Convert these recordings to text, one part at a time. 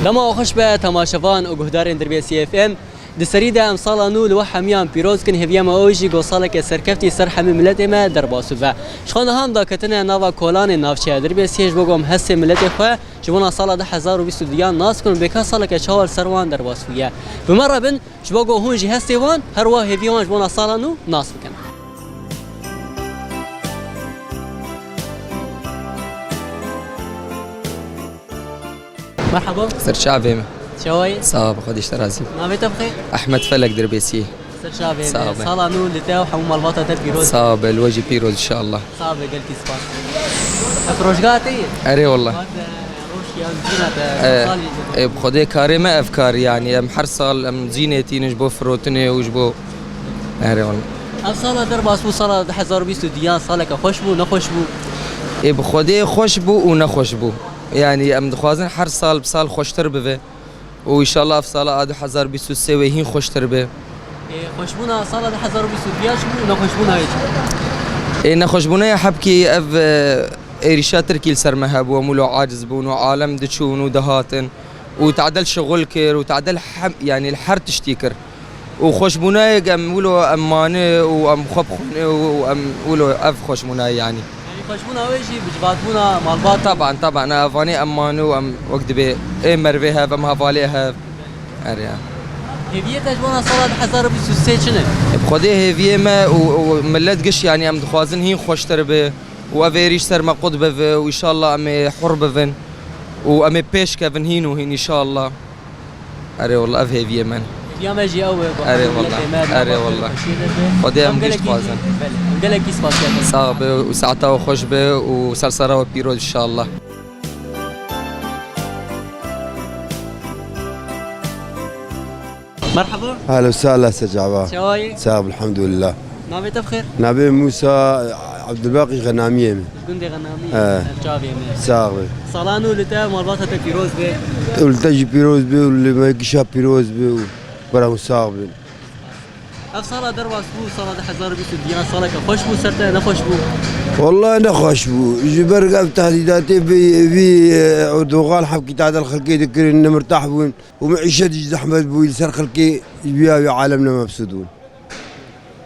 لما خوش به تماشاوان و گهدارین در BC FM دسریده امسال نو لو حمیان پیروز کن هویه ما اوجی گوساله که سرکفتی سر حمی ملت ما در باسو و شخان هم داکتن نوا کولان نافچه در BC بگم هست ملت خو جوان سال 2022 ناس کن بکا سال که چهار سروان در باسویه بمره بن جبگو هونجی هستی وان هر واه هویان جوان سال نو ناس بکن. مرحبا. سرشابي شوي صاب خديش ترازي نامت بخير احمد فلك دربيسي سرشابي صالا نو لتاو حموم الباطه تبيروز صاب الوجه بيروز ان شاء الله صاب قلت سباس افروجاتي اري والله روش يا زينه بخدي كاري ما افكار يعني محرصل ام زينتي نجبو فروتني وجبو اري والله افصاله درباس وصاله 2022 صالك خوش بو نخوش بو بخدي خوش بو ونخوش بو يعني ام دخوازن هر سال بسال خوشتر بوه وان شاء الله في سال 2023 وهين خوشتر به خوشبونا سال 2022 شبو نخوشبونا هيك نخوشبونا حبكي اف اريشات تركي سرمهب ومولو عاجز بون وعالم دتشون ودهاتن وتعدل شغل كير وتعدل يعني الحر تشتيكر وخوشبونا مولو امانه وام خبخونه وام مولو اف خوشبونا يعني خوشبونا ويجي بجباتبونا مالبات طبعا افاني امانو ام وقت بي مرفيها فم هفاليها اريا هيفيه تجوانا صلاه 2023 شنو بخدي هيفيه ما وملت قش يعني ام دخوازن هين خوشتر به وافيريش سر ما قد به وان شاء الله ام حرب بن وام بيش كفن هين وهين ان شاء الله اري والله اف هيفيه من يا ما جي أوي اري والله خدي ام قش خوازن قالك يسباس صعب وساعتها وخوش به وسرسره وبيروز ان شاء الله. مرحبا. اهلا وسهلا سجعبا. شوي؟ ساب الحمد لله. نابت بخير؟ نبي موسى عبد الباقي غنامية. شكون غنامية؟ الجابي ساغبي. صالانو لتا مرباطة بيروز به. ولتجي بيروز به واللي ما يقشها بيروز به وبرا ساغبي. أفصل درباس بو صلاة حزار بيت الديان صلاة خوش بو سرته نخوش بو. والله نخوش بو جبر قبل تهديداتي في أردوغان حبكي تعدل خلقي ذكر إنه مرتاح بون ومعيشة أحمد بو يسر خلقي بيا عالمنا مبسوطون.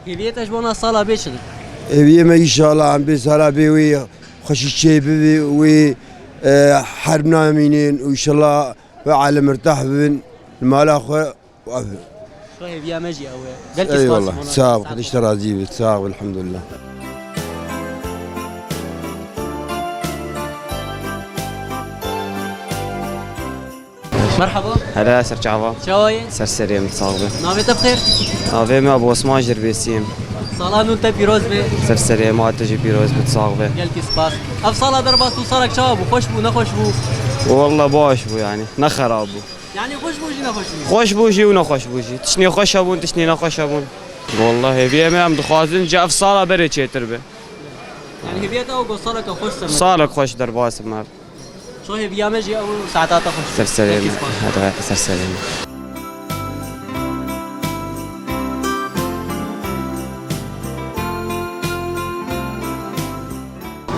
هي تجبونا صلاة بيشن. هي ما إن شاء الله عم بيصلاة بي خوش الشيء بي و حربنا منين وإن شاء الله وعالم مرتاح بين المال أخوه وأفهم. شوي بيا مجي أوي. اي والله ساق خديش تراجيب ساق والحمد لله. مرحبا. هلا سرجعبا. شوي؟ سرسري متصاغبة. نامت بخير؟ نافي ما ابو عثمان جربيسيم. صالانو انت بيروز به. سرسري ما تجي بيروز متصاغبة. قالك سباس. افصل درباس وصارك شاب وخوش بو نخوش بو. والله باش بو يعني نخراب بو. يعني خوش بوجي نخوش بوجي. خوش بوجي ونخوش بوجي تشني خوش ابون تشني نخوش ابون والله هي ما مدخازن جا في صاله بري تشتربه يعني هي بيتا او صالك خوش سر صالك خوش درباس ما شو هي بيا مجي او ساعات خوش سرسري هذا سرسري.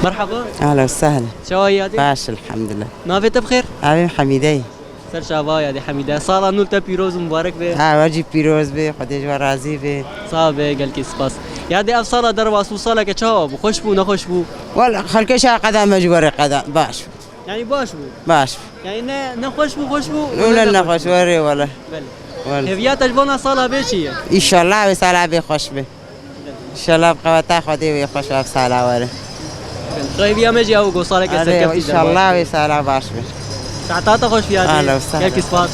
مرحبا. اهلا وسهلا. شو هي هذه؟ باش الحمد لله. نافت بخير؟ حبيبي حميدي. سر شابا يا دي حميده صار نول بيروز مبارك به. واجي بيروز به خديج ورازي به. صابه قال كي سباس. يا دي افصل درباس وصالك تشاب خوش بو نخوش بو. والله خلكش قدم مجبر قدم باش. يعني باش بو. باش. يعني نخوش بو خوش بو. ولا نخوش وري ولا. بله. هي تجبنا صاله بشي. ان شاء الله وسالا به خوش به. ان شاء الله بقوتا خدي خوش به سالا ولا. طيب يا مجي او قصالك سكتي ان شاء الله وسالا باش به. ساعات خوش فيها. اهلا وسهلا. قال كي سباس.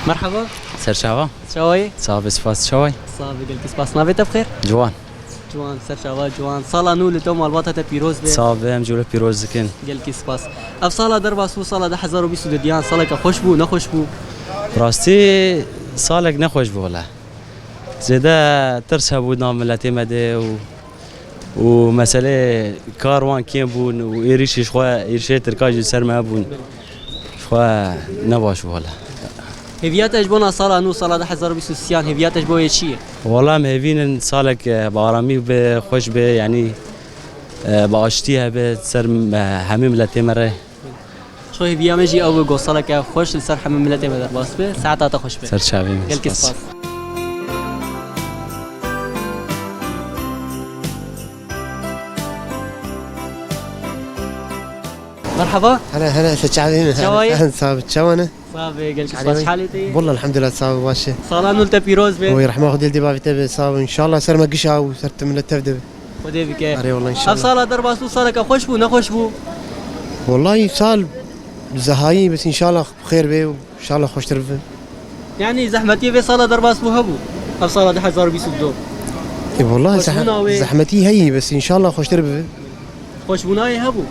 مرحبا. سرشابا. شوي؟ صاب سفاس شوي. صاب قال كي سباس نافت بخير؟ جوان. جوان سر شوا جوان صالا نو لتو مالباطه بيروز به. صاب ام جوله بيروز كن. قال كي سباس. افصاله درباس وصاله 2022 صالك خوش بو نخوش بو. راستي صالك نخوش بو والله. زيدا ترسها بودنا ملتي مدي ومسألة كاروان كين بون وإيريش شخوا إيرشة تركاج سر ما بون شخوا نباش والله هویت اجبونا سال نو سال 2023 هویت اجبوی چیه؟ والله مهوین سالك بارامي بخوش به يعني باشتيها بسر همي ملتي مره شو هویت مجی او گو سال که خوش لسر همه ملت ما در باس به ساعات خوش به سر شعبي قال كسباس مرحبا هلا شعبي شوايه صابت شوانا صافي قال كسباس حالتي والله الحمد لله صاب واشه صالانو التبيروز به ويرحمه خذ يلدي بابي تبي صاب ان شاء الله سر ما قشا وصرت من التفدب ودي بك اري والله ان شاء اب الله صاله در باس صاله که خوش بو نخوش بو والله صال زهاي بس ان شاء الله بخير به وان شاء الله خوش ترفه يعني زحمتي في صاله در باس بو هبو اب صاله 2022 اي والله خوشبونا زحمتي هي بس ان شاء الله خوش ترفه خوش بوناي هبو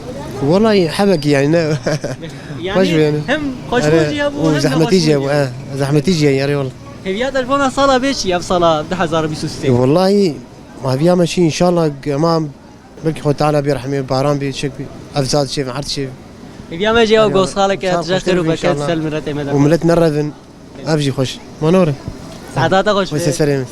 والله حبك يعني خوش يعني يعني هم خوش بوجي هبو هم وزحمتي جي زحمتي جي اري والله هویت الفونا صاله بيشي اب صاله 2023 والله ما بيا ماشي ان شاء الله امام بلكي خد تعالى بيرحمه باران بيشك افزاد شيء عرض شيء هویت مجي او گو صاله که صار تجترو خوش إن شاء بكات الله. سل مرتي مدى وملتنا الرذن ابجي خوش ما نوري سعادات خوش ويسا سلام.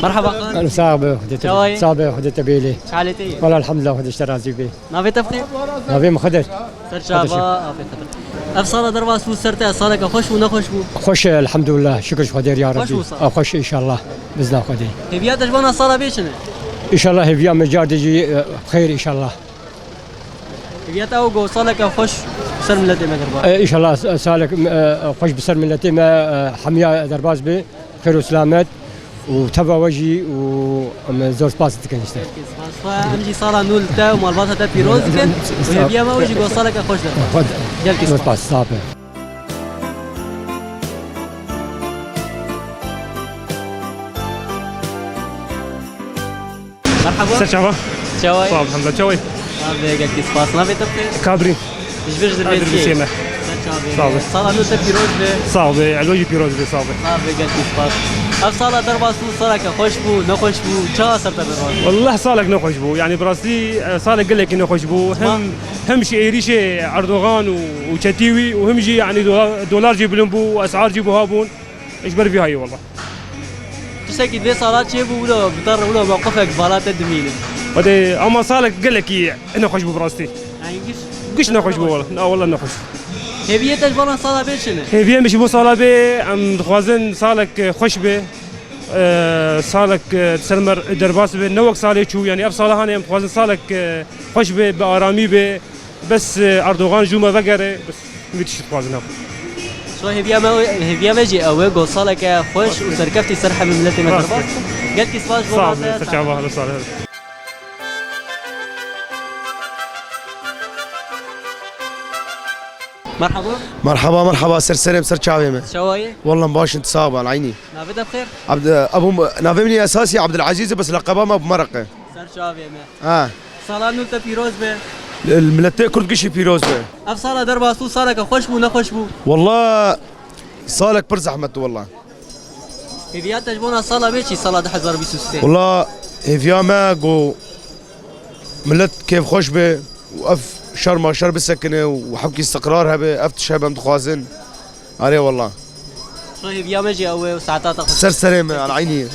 مرحبا أنا صعبة شواي؟ صعبة خدت بيلي حالتي والله الحمد لله خدت اشترى بي نافي تفخير نبي ما خدت سر شابا افي خطر اف صاله در باس بو سرته صاله که خوش بو نخوش بو خوش الحمد لله شكر خدير يا خوش ربي وصل. خوش ان شاء الله باذن الله خدير هویت اجبونا صاله بيشنه ان شاء الله في يوم جار تجي بخير ان شاء الله هویت او گو صاله که خوش سر ملتي مدى باس ان شاء الله سالك خوش بسر من التيمة حمية درباز بي خير وسلامات وتبع وجهي وزور سباس تكنشتر امجي صاله نول تا ومالباتا تا بيروز كن وهویت ما وجي گو صاله که خوش در خد قال زور كسباس سباس صعبة مرحبا شعبة شواي صعب الحمد لله شوي صافي قال كسباس نافي تفخير كابري مش بيش در قادر بيسي بسيمة صافي. صاله نول تا بيروز به صعب علوجي بيروز بي صعب صافي قال كسباس اف صاله در باس صاله که خوش بو نخوش بو چا سر در باس والله صالك نخوش بو يعني براسي صالك قال لك نخوش بو هم شي ايريشي اردوغان وشتيوي وهم جي يعني دولار جيب بو واسعار جيبوا هابون اجبر في هاي والله تسكي دي صالات شي بو ولا بضر ولا موقفك بالات الدمينه ودي اما صالك قال لك نخوش بو براسي يعني قش نخوش بو والله لا والله نخوش هویت اجبونا صاله بيشنه هي في مش بو صالبي ام خوازن صالك خوش به صالك تسلمر درباس به نوك صالي شو يعني اب صالح انا خوازن صالك خوش به بارامي به بس اردوغان جوما بقره بس ميتش خوازن شو هویت مجي او گو صاله که خوش وسركفتي سرحه من ملتي مدى باس قال كسباس صعب تشعبها على صالح مرحبا مرحبا سر سلام سر شعبي شوايه والله مباش انت صاب على عيني نافي بخير عبد ابو نافمني اساسي عبد العزيز بس لقبه ما بمرقه سر شابي ما صاله نول تا بيروز به الملتي كرد قشي بيروز به اف صاله در باس صاله که خوش بو نخوش بو والله صالك برز احمد والله هویت اجبونا صاله بيشي صاله 2023 والله هيفياما جو ملت كيف خوش به وقف شر ما شر بالسكنه وحبكي استقرارها به افت شباب متخوازن عليه والله شو هویت مجي او ساعات خوش سر سلامة على عيني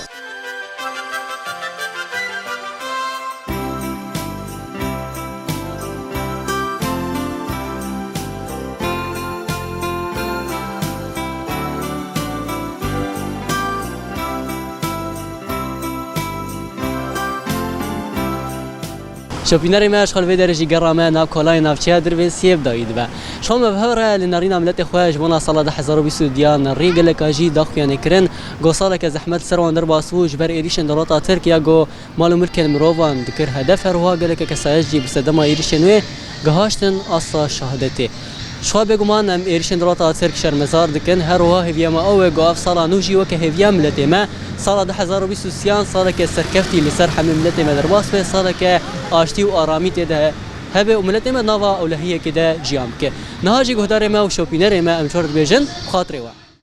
شوپینری ما اشغال ویدر جی گرامه ناف کالای ناف چه در وی سیب داید با شما بهره لنارینا ملت خوش بنا سال 2022 دیان ریگل کاجی داخل نکرن گو سال که زحمت سروان در باسوج بر ایریشن دولت ترکیه گو مالو ملک المروان دکر هدف هروا گل که کسایجی بسدما ایریشن و گهاشتن اصلا شهادتی شو بگمان ام ایریشن دولت ترک شرمزار دکن هروا هویما او گو اف سال نوجی و که هویا ملت ما سال 2023 سال که سرکفتی لسر همه ملت ما در باس به سال که آشتی و آرامی تده هبه و ملت ما نوا اولهیه که ده جیام که نهاجی گهدار ما و شوپینر ما امچورد بیجن خاطره و